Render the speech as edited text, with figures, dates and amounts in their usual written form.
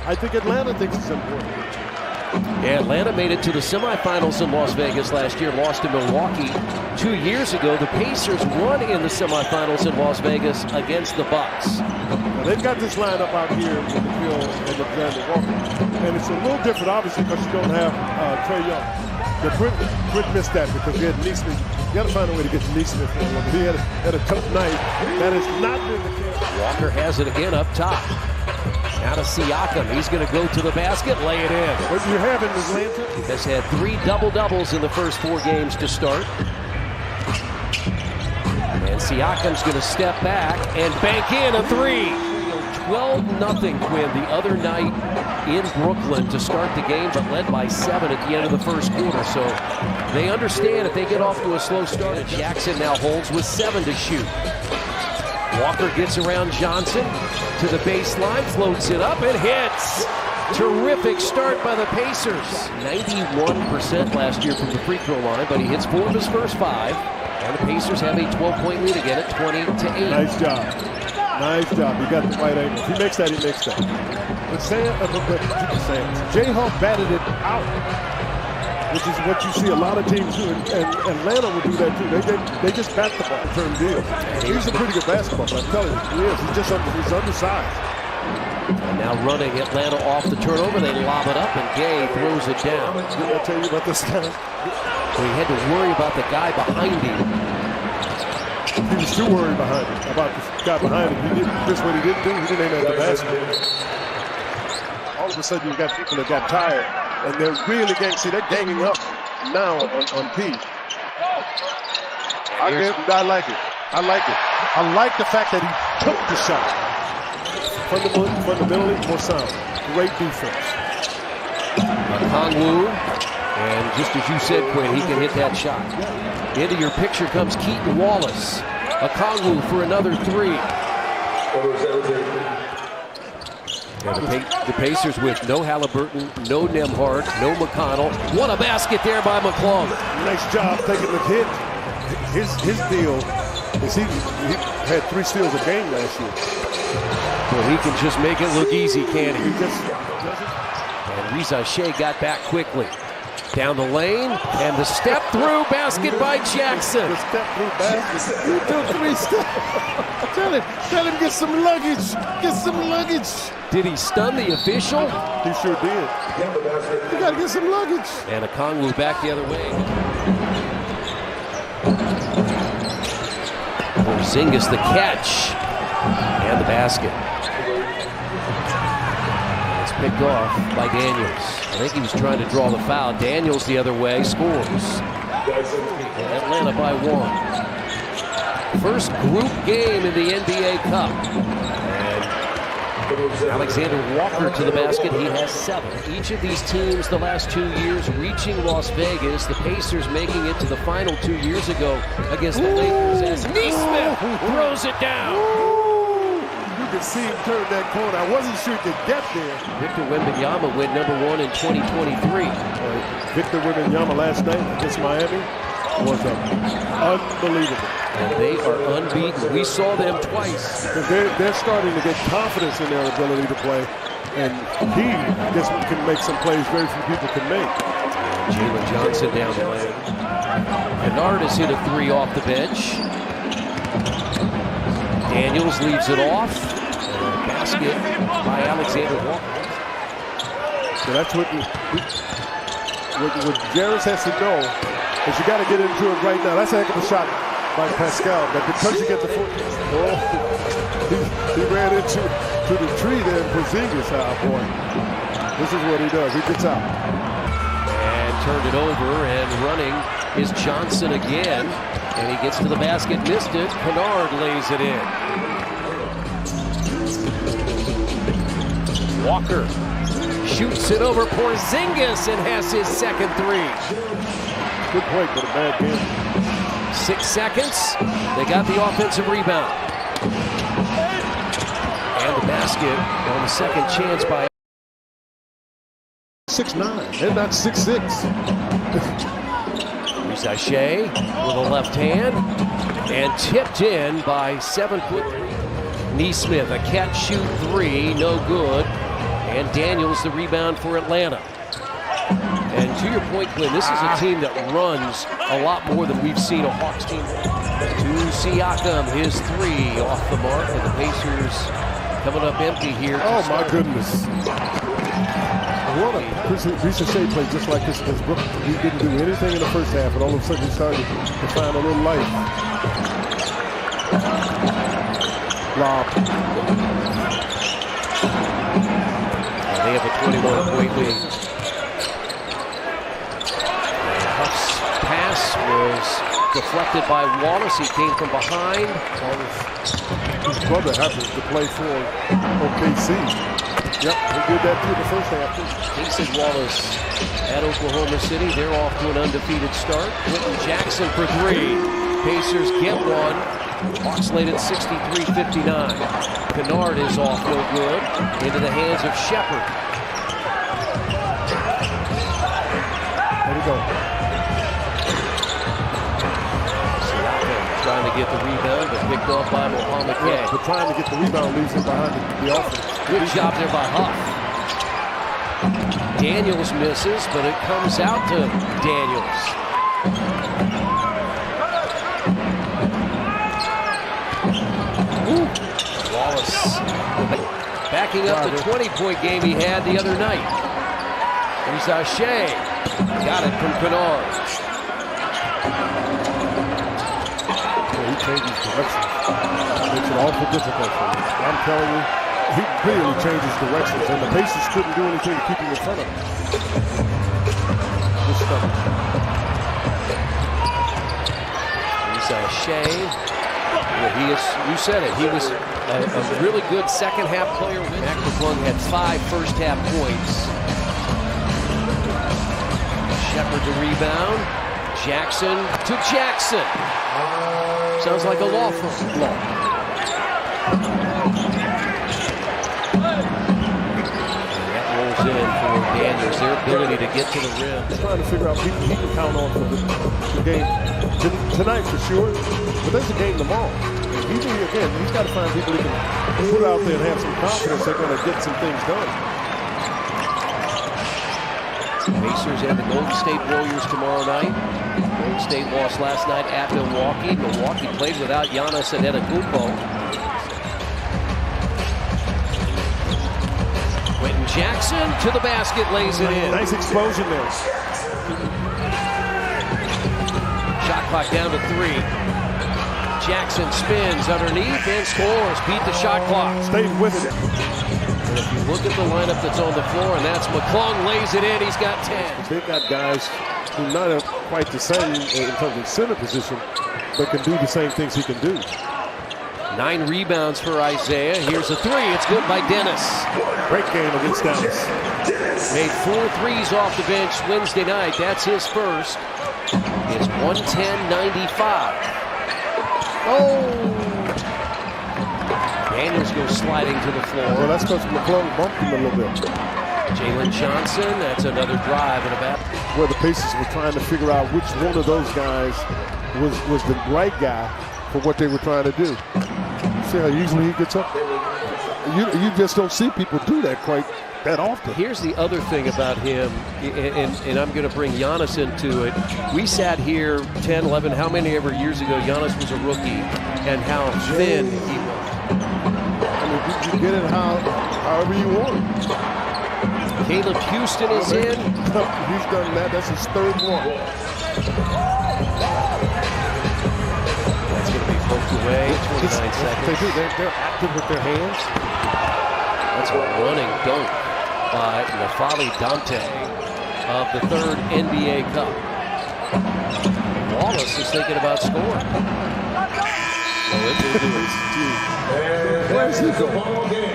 I think Atlanta thinks it's important. Yeah, Atlanta made it to the semifinals in Las Vegas last year, lost to Milwaukee 2 years ago. The Pacers won in the semifinals in Las Vegas against the Bucks. Now, they've got this lineup out here with the Hill and the Brandon Walker. And it's a little different, obviously, because you don't have Trae Young. The Quinn missed that because he had Neesmith. You got to find a way to get to Neesmith for him. He had a tough night. That has not been the case. Walker has it again up top. Now to Siakam. He's going to go to the basket, lay it in. What you have in Atlanta? Has had 3 double-doubles in the first 4 games to start. And Siakam's going to step back and bank in a 3. 12-0 Quinn the other night in Brooklyn to start the game, but led by 7 at the end of the first quarter. So they understand if they get off to a slow start. And Jackson now holds with 7 to shoot. Walker gets around Johnson to the baseline, floats it up, and hits. Terrific start by the Pacers. 91% last year from the free throw line, but he hits 4 of his first 5. And the Pacers have a 12-point lead again at 20-8. Nice job. Nice job. You got the right angle. If he makes that, he makes that. But J-Hawk batted it out, which is what you see a lot of teams do. And Atlanta will do that too. They just bat the ball, turn deal. He's a pretty good basketball player. I'm telling you, he is. He's undersized. And now running Atlanta off the turnover. They lob it up, and Gay throws it down. Didn't I tell you about this guy? So he had to worry about the guy behind him. He was too worried about the guy behind him. This what he didn't do. He didn't aim at the basket. All of a sudden, you got people that got tired, and they're really they're ganging up now on P. I like it. I like it. I like the fact that he took the shot. Fundamentally more sound. Great defense. Kongwu, and just as you said, Quinn, he can hit that shot. Into your picture comes Keaton Wallace. Kongwu for another 3. Yeah, the Pacers with no Halliburton, no Nembhard, no McConnell. What a basket there by McClung. Nice job taking the hit. His deal is he had 3 steals a game last year. Well, he can just make it look easy, can't he? He just does it. And Reza Shea got back quickly. Down the lane, and the step-through basket by Jackson. The step-through basket. He took 3 steps. Tell him get some luggage. Get some luggage. Did he stun the official? He sure did. You got to get some luggage. And Kongwu back the other way. Porzingis the catch. And the basket. It's picked off by Daniels. I think he was trying to draw the foul. Daniels the other way, scores. And Atlanta by 1. First group game in the NBA Cup. And Alexander Walker to the basket. He has 7. Each of these teams the last 2 years reaching Las Vegas. The Pacers making it to the final 2 years ago against the Lakers as Neesmith throws it down. You can see him turn that corner. I wasn't sure he could get there. Victor Wembanyama went #1 in 2023. Victor Wembanyama last night against Miami was unbelievable. And they are unbeaten. We saw them twice. They're starting to get confidence in their ability to play. And he just can make some plays very few people can make. And Jalen Johnson down the lane. Kennard has hit a 3 off the bench. Daniels leaves it off. Basket by Alexander Walker. So that's what Jarris has to know is you got to get into it right now. That's a heck of a shot by Pascal, but because you get the foot, he ran into the tree there in Porzingis. Boy, this is what he does. He gets out and turned it over, and running is Johnson again, and he gets to the basket, missed it. Kennard lays it in. Walker shoots it over Porzingis and has his second 3. Good play, but a bad game. 6 seconds. They got the offensive rebound. And the basket on the second chance by 6'9". They're not 6'6". Reza Shea with a left hand and tipped in by 7'3". Neesmith, a catch shoot 3, no good. And Daniels the rebound for Atlanta. And to your point, Glenn, this is a team that runs a lot more than we've seen a Hawks team. To Siakam, his three off the mark, and the Pacers coming up empty here. Oh my goodness. What a Ricochet played just like this against Brooklyn. He didn't do anything in the first half, and all of a sudden he started to find a little life. Lob. They have a 21-point lead. Huff's pass was deflected by Wallace. He came from behind. His brother happens to play for OKC. Yep, he did that too in the first half. Casey Wallace at Oklahoma City. They're off to an undefeated start. Quentin Jackson for three. Pacers get one. Hawks late at 63-59. Kennard is off, no good. Into the hands of Shepard. There we go. Trying to get the rebound, but picked off by Mohamed K. But trying to get the rebound leaves him behind the offense. Good job there by Huff. Daniels misses, but it comes out to Daniels. Ooh. Wallace backing up the 20-point game he had the other night. Here's Shea. Got it from Kennard. He changes directions. Makes it awful difficult for him. I'm telling you, he really changes directions, and the Pacers couldn't do anything to keep him in front of him. Just stubborn. Here's Shea. He is, you said it, he was a really good second-half player. Mac McClung had 5 first-half points. Shepard the rebound. Jackson to Jackson. Sounds like a law firm. Law. That rolls in for Daniels. Their ability to get to the rim. He's trying to figure out people he can count on for the game tonight for sure. But there's a game tomorrow. Again, he's got to find people he can put out there and have some confidence they're going to get some things done. Pacers and the Golden State Warriors tomorrow night. Golden State lost last night at Milwaukee. Milwaukee played without Giannis Antetokounmpo. Quentin Jackson to the basket, lays it in. Nice explosion there. Shot clock down to 3. Jackson spins underneath and scores. Beat the shot clock. Stayed with it. And if you look at the lineup that's on the floor, and that's McClung, lays it in. He's got 10. They've got guys who not quite the same in terms of center position, but can do the same things he can do. 9 rebounds for Isaiah. Here's a 3. It's good by Dennis. Great game against Dallas. Made 4 threes off the bench Wednesday night. That's his first. It's 110-95. Oh! Daniels goes sliding to the floor. Well, that's because McClung bumped him a little bit. Jalen Johnson, that's another drive and a bat. Where the Pacers were trying to figure out which one of those guys was the right guy for what they were trying to do. See how usually he gets up? You just don't see people do that quite that often. Here's the other thing about him, and I'm going to bring Giannis into it. We sat here 10, 11, how many ever years ago Giannis was a rookie, and how thin he was. I mean, you get it however you want. Caleb Houston is in. He's done that. That's his 3rd one. That's going to be poked away. 29 seconds. They do. They're active with their hands. That's a running dunk by Nafali Dante of the 3rd NBA Cup. Wallace is thinking about scoring. Well, it will do it. Where's he going?